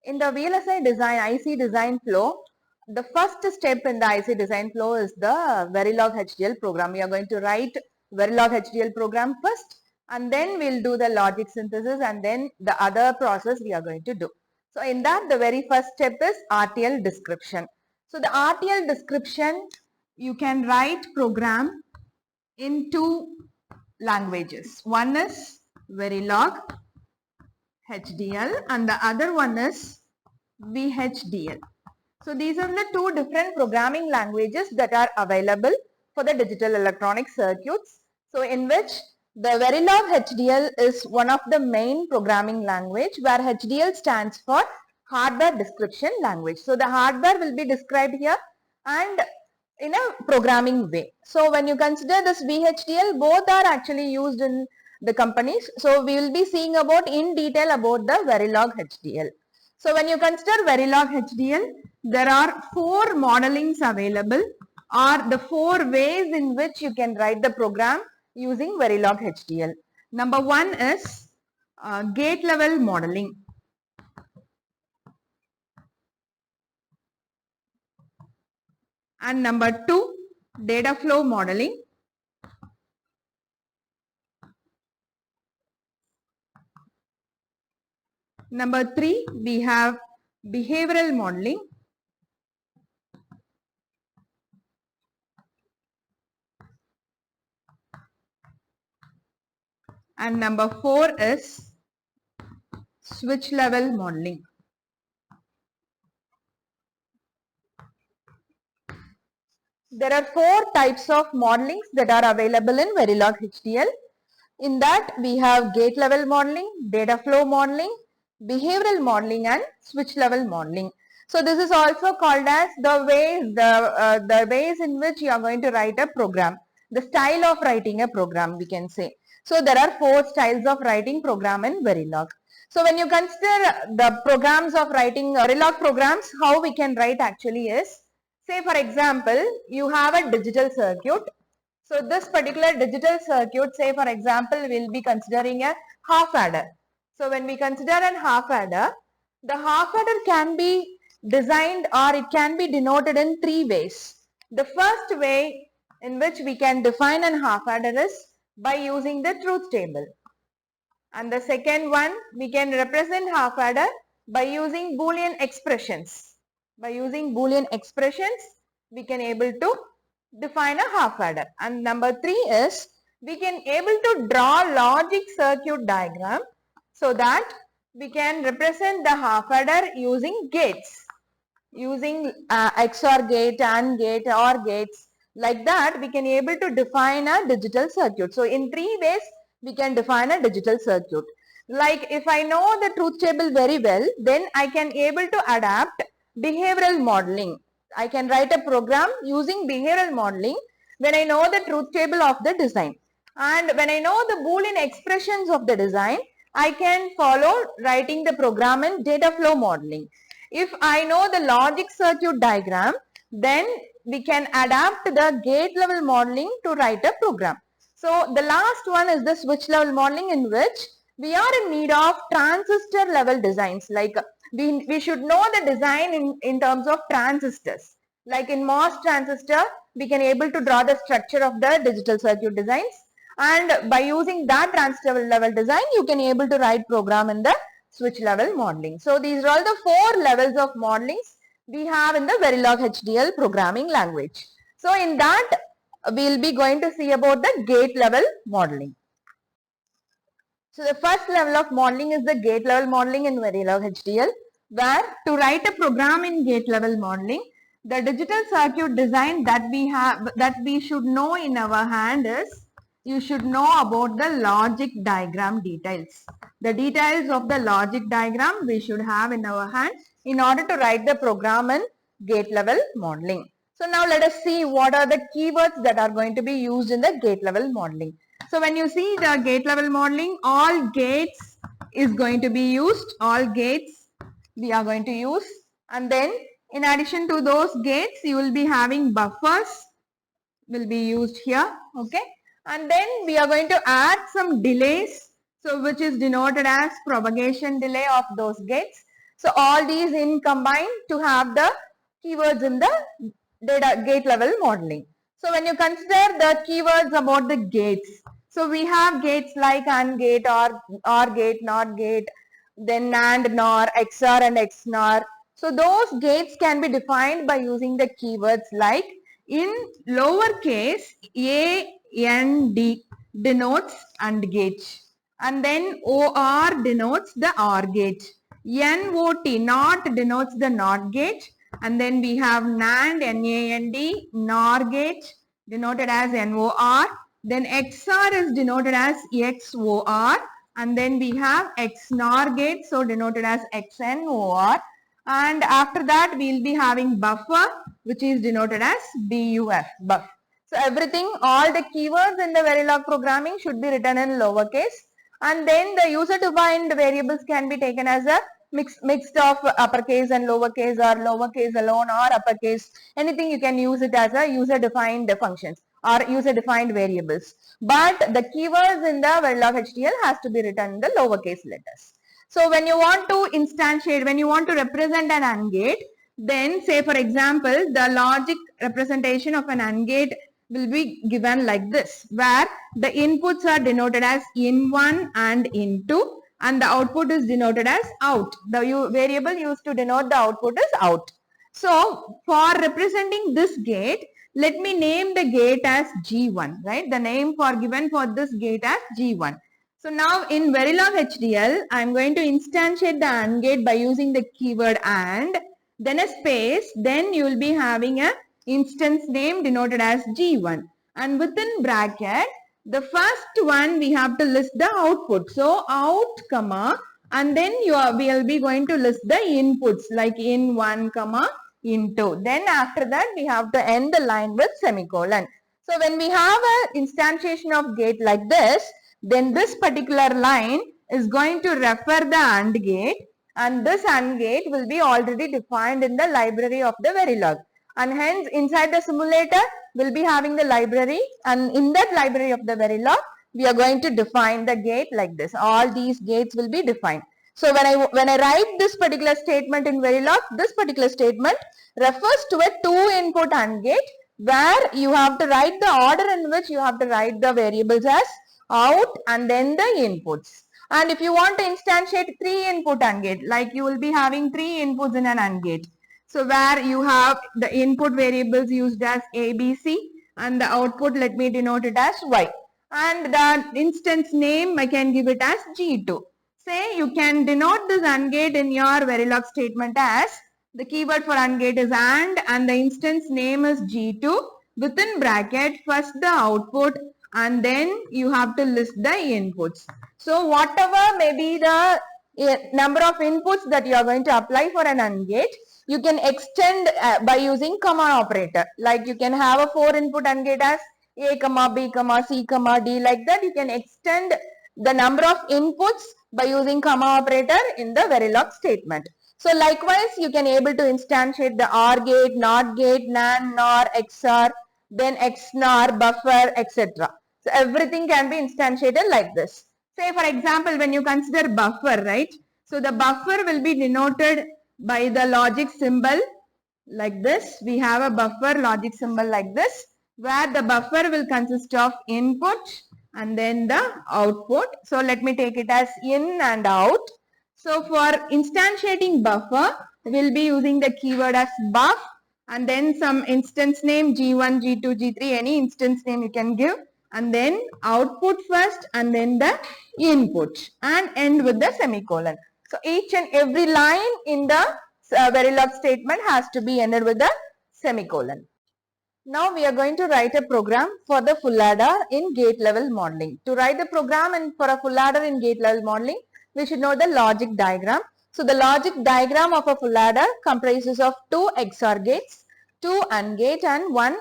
In the VLSI design, IC design flow, the first step in the IC design flow is the Verilog HDL program. We are going to write Verilog HDL program first, and then we'll do the logic synthesis, and then the other process we are going to do. So in that, the very first step is RTL description. So the RTL description, you can write program in two languages. One is Verilog HDL and the other one is VHDL. So these are the two different programming languages that are available for the digital electronic circuits. So in which the Verilog HDL is one of the main programming language, where HDL stands for hardware description language. So the hardware will be described here and in a programming way. So when you consider this VHDL, both are actually used in the companies. So we will be seeing about in detail about the Verilog HDL. So when you consider Verilog HDL, there are 4 modelings available, or the 4 ways in which you can write the program using Verilog HDL. Number 1 is gate level modeling. And number 2, data flow modeling. Number 3, we have behavioral modeling. And number 4 is switch level modeling. There are 4 types of modelings that are available in Verilog HDL. In that, we have gate level modeling, data flow modeling, behavioral modeling and switch level modeling. So this is also called as the ways in which you are going to write a program, the style of writing a program, we can say. So there are 4 styles of writing program in Verilog. So when you consider the programs of writing Verilog programs, how we can write actually is, say for example, you have a digital circuit. So this particular digital circuit, say for example, we'll be considering a half adder. So when we consider an half adder, the half adder can be designed or it can be denoted in 3 ways. The first way in which we can define an half adder is by using the truth table. And the second one, we can represent half adder by using Boolean expressions. By using Boolean expressions, we can able to define a half adder. And number 3 is, we can able to draw logic circuit diagram so that we can represent the half adder using gates, using XOR gate, AND gate, OR gates. Like that, we can able to define a digital circuit. So in 3 ways, we can define a digital circuit. Like if I know the truth table very well, then I can able to adapt behavioral modeling. I can write a program using behavioral modeling when I know the truth table of the design. And when I know the Boolean expressions of the design, I can follow writing the program in data flow modeling. If I know the logic circuit diagram, then we can adapt the gate level modeling to write a program. So the last one is the switch level modeling, in which we are in need of transistor level designs. Like we should know the design in terms of transistors. Like in MOS transistor, we can able to draw the structure of the digital circuit designs. And by using that transistor level design, you can able to write program in the switch level modeling. So these are all the 4 levels of modelings we have in the Verilog HDL programming language. So in that, we will be going to see about the gate level modeling. So the first level of modeling is the gate level modeling in Verilog HDL, where to write a program in gate level modeling, the digital circuit design that we should know in our hand is, you should know about the logic diagram details. The details of the logic diagram we should have in our hand in order to write the program in gate level modeling. So now let us see what are the keywords that are going to be used in the gate level modeling. So when you see the gate level modeling, all gates is going to be used, all gates we are going to use, and then in addition to those gates, you will be having buffers will be used here, okay, and then we are going to add some delays, so which is denoted as propagation delay of those gates. So all these in combine to have the keywords in the data gate level modeling. So when you consider the keywords about the gates, so we have gates like AND gate, OR gate, NOT gate, then NAND, NOR, XOR and XNOR. So those gates can be defined by using the keywords like in lowercase a, n, d denotes AND gate, and then OR denotes the OR gate. NOT, NOT denotes the NOT gate, and then we have NAND, NAND, NOR gate denoted as NOR. Then XOR is denoted as XOR, and then we have XNOR gate, so denoted as XNOR. And after that we will be having buffer, which is denoted as BUF, buff. So everything, all the keywords in the Verilog programming should be written in lowercase, and then the user defined variables can be taken as a mixed of uppercase and lowercase, or lowercase alone or uppercase. Anything you can use it as a user defined functions or user defined variables. But the keywords in the Verilog HDL has to be written in the lowercase letters. So when you want to instantiate, when you want to represent an AND gate, then say for example, the logic representation of an AND gate will be given like this, where the inputs are denoted as in1 and in2, and the output is denoted as out. The variable used to denote the output is out. So for representing this gate, let me name the gate as G1, right? The name given for this gate as G1. So now in Verilog HDL, I am going to instantiate the AND gate by using the keyword AND, then a space, then you will be having a instance name denoted as G1, and within bracket the first one we have to list the output. So out comma, and then we will be going to list the inputs like in1 comma in2. Then after that we have to end the line with semicolon. So when we have an instantiation of gate like this, then this particular line is going to refer the AND gate, and this AND gate will be already defined in the library of the Verilog, and hence inside the simulator we'll be having the library, and in that library of the Verilog we are going to define the gate like this. All these gates will be defined. So when I write this particular statement in Verilog, this particular statement refers to a 2-input AND gate, where you have to write the order in which you have to write the variables as out and then the inputs. And if you want to instantiate 3-input AND gate, like you will be having 3 inputs in an AND gate. So where you have the input variables used as A, B, C, and the output, let me denote it as Y. And the instance name I can give it as G2. Say you can denote this AND gate in your Verilog statement as the keyword for AND gate is and the instance name is G2. Within bracket, first the output, and then you have to list the inputs. So whatever may be the number of inputs that you are going to apply for an AND gate, you can extend by using comma operator. Like you can have a 4-input AND gate as A, B, C, D, like that. You can extend the number of inputs by using comma operator in the Verilog statement. So likewise, you can able to instantiate the OR gate, NOT gate, NAND, NOR, XOR, then XNOR, buffer, etc. So everything can be instantiated like this. Say for example, when you consider buffer, right? So the buffer will be denoted by the logic symbol like this. We have a buffer logic symbol like this, where the buffer will consist of input and then the output. So let me take it as in and out. So for instantiating buffer, we'll be using the keyword as buff, and then some instance name G1, G2, G3, any instance name you can give, and then output first and then the input, and end with the semicolon. So each and every line in the Verilog statement has to be ended with a semicolon. Now we are going to write a program for the full adder in gate level modeling. To write the program and for a full adder in gate level modeling, we should know the logic diagram. So the logic diagram of a full adder comprises of 2 XOR gates, 2 AND gate and 1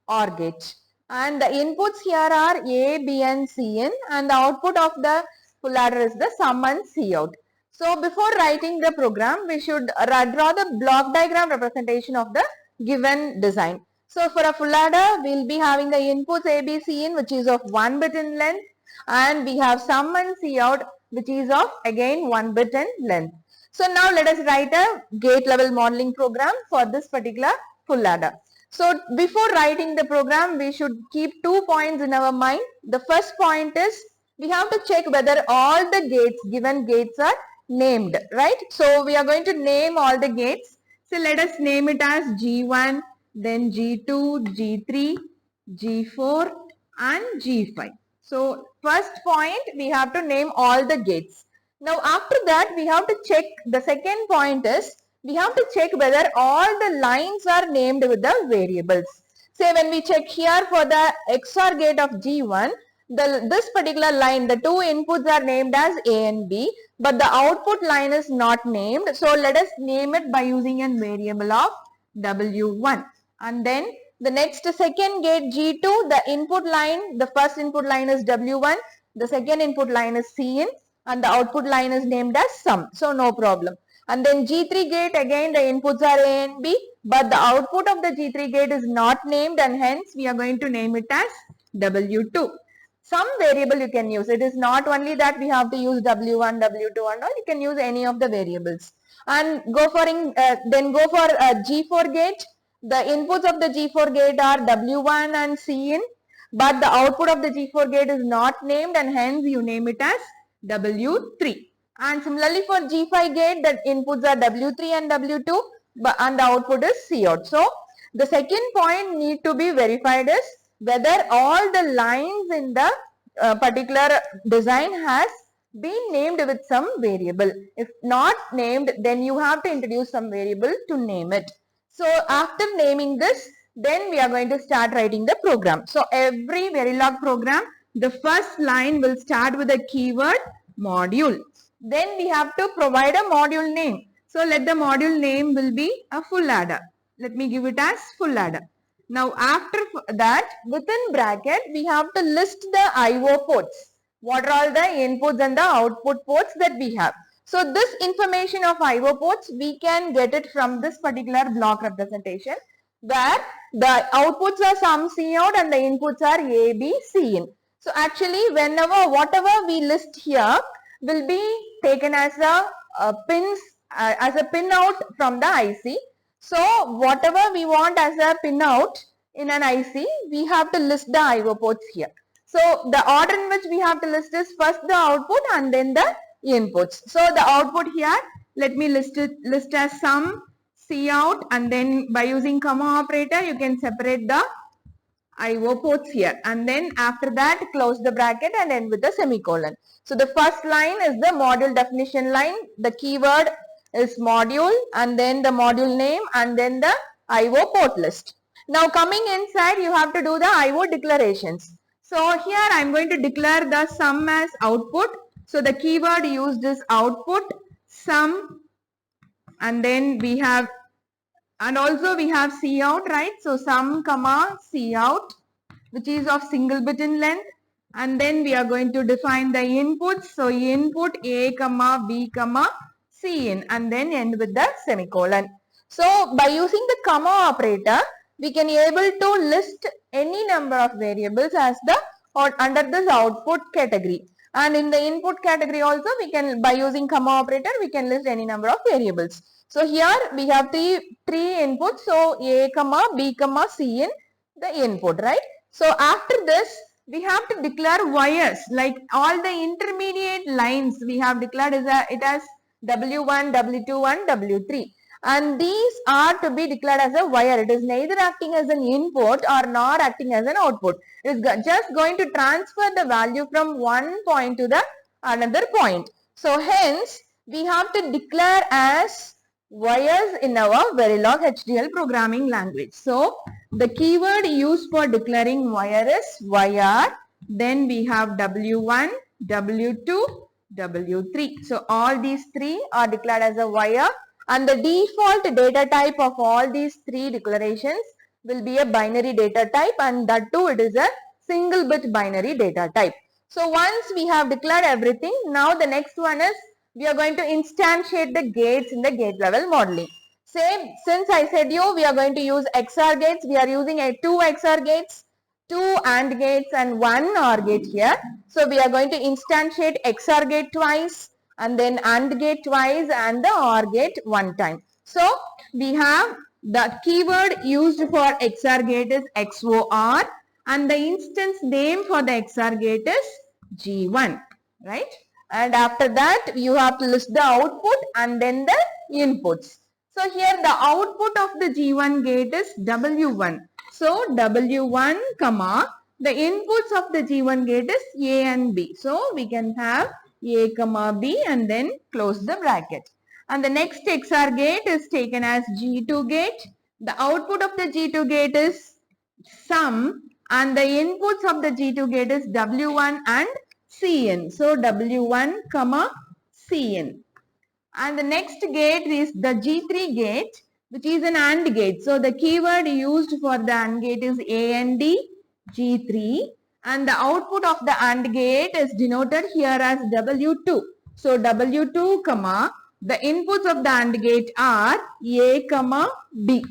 OR gate. And the inputs here are A, B and C in, and the output of the full adder is the sum and C out. So before writing the program, we should draw the block diagram representation of the given design. So for a full adder, we will be having the inputs A, B, C in, which is of 1 bit in length, and we have sum and C out, which is of again 1 bit in length. So now let us write a gate level modeling program for this particular full adder. So before writing the program, we should keep 2 points in our mind. The first point is we have to check whether all the gates, given gates, are named, right? So we are going to name all the gates. So let us name it as G1, then G2, G3, G4 and G5. So first point, we have to name all the gates. Now after that, we have to check, the second point is we have to check whether all the lines are named with the variables. Say when we check here for the XOR gate of G1, this particular line, the two inputs are named as A and B, but the output line is not named. So let us name it by using a variable of W1. And then the next second gate G2, the input line, the first input line is W1, the second input line is Cin, and the output line is named as sum. So no problem. And then G3 gate, again the inputs are A and B, but the output of the G3 gate is not named, and hence we are going to name it as W2. Some variable you can use. It is not only that we have to use W1, W2 and all. You can use any of the variables. And go for G4 gate. The inputs of the G4 gate are W1 and Cin, but the output of the G4 gate is not named, and hence you name it as W3. And similarly for G5 gate, the inputs are W3 and W2, and the output is Cout. So the second point need to be verified is whether all the lines in the particular design has been named with some variable. If not named, then you have to introduce some variable to name it. So after naming this, then we are going to start writing the program. So every Verilog program, the first line will start with the keyword module. Then we have to provide a module name. So let the module name will be a full adder. Let me give it as full adder. Now after that, within bracket, we have to list the IO ports. What are all the inputs and the output ports that we have. So this information of IO ports, we can get it from this particular block representation, where the outputs are sum Cout and the inputs are A, B, Cin. So actually whatever we list here will be taken as a pin out from the IC. So whatever we want as a pin out in an IC, we have to list the IO ports here. So the order in which we have to list is first the output and then the inputs. So the output here, let me list as sum Cout, and then by using comma operator you can separate the IO ports here, and then after that close the bracket and end with the semicolon. So the first line is the module definition line, the keyword is module, and then the module name, and then the IO port list. Now coming inside, you have to do the IO declarations. So here I am going to declare the sum as output. So the keyword used is output, sum, and then we have, and also we have Cout, right? So sum comma Cout, which is of single bit in length, and then we are going to define the inputs. So input A comma B comma Cin, and then end with the semicolon. So by using the comma operator, we can able to list any number of variables as the or under this output category, and in the input category also we can, by using comma operator, we can list any number of variables. So here we have the three inputs, so A comma B comma Cin, the input, right? So after this we have to declare wires, like all the intermediate lines we have declared it as W1, W2 and W3, and these are to be declared as a wire. It is neither acting as an input or nor acting as an output. It is just going to transfer the value from one point to the another point. So hence we have to declare as wires in our Verilog HDL programming language. So the keyword used for declaring wire is wire. Then we have W1, W2, W3. So all these three are declared as a wire, and the default data type of all these three declarations will be a binary data type, and that too it is a single bit binary data type. So once we have declared everything, now the next one is we are going to instantiate the gates in the gate level modeling. Say, since I said you we are going to use XOR gates, we are using two XOR gates, two AND gates and one OR gate here. So we are going to instantiate XOR gate twice, and then AND gate twice and the OR gate one time. So we have the keyword used for XOR gate is XOR and the instance name for the XOR gate is G1, right? And after that you have to list the output and then the inputs. So here the output of the G1 gate is W1. So W1 comma the inputs of the G1 gate is A and B. So we can have A comma B and then close the bracket. And the next XOR gate is taken as G2 gate. The output of the G2 gate is sum and the inputs of the G2 gate is W1 and Cn. So W1 comma Cn. And the next gate is the G3 gate, which is an AND gate. So the keyword used for the AND gate is AND G3 and the output of the AND gate is denoted here as W2. So W2 comma the inputs of the AND gate are A comma B.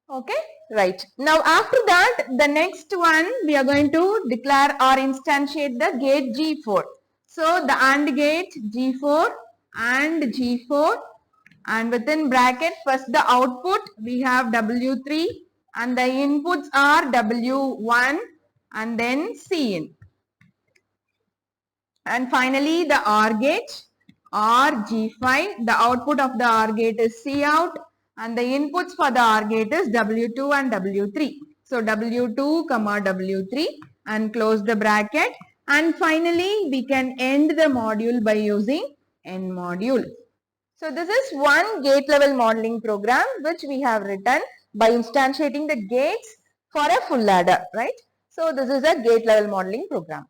Okay, right. Now after that, the next one we are going to declare or instantiate the gate G4. So the AND gate G4 and G4 and within bracket first the output we have W3 and the inputs are W1 and then Cin. And finally the OR gate or G5, the output of the OR gate is Cout and the inputs for the OR gate is W2 and W3. So W2 comma W3 and close the bracket, and finally we can end the module by using end module. So this is one gate level modeling program which we have written by instantiating the gates for a full ladder, right? So this is a gate level modeling program.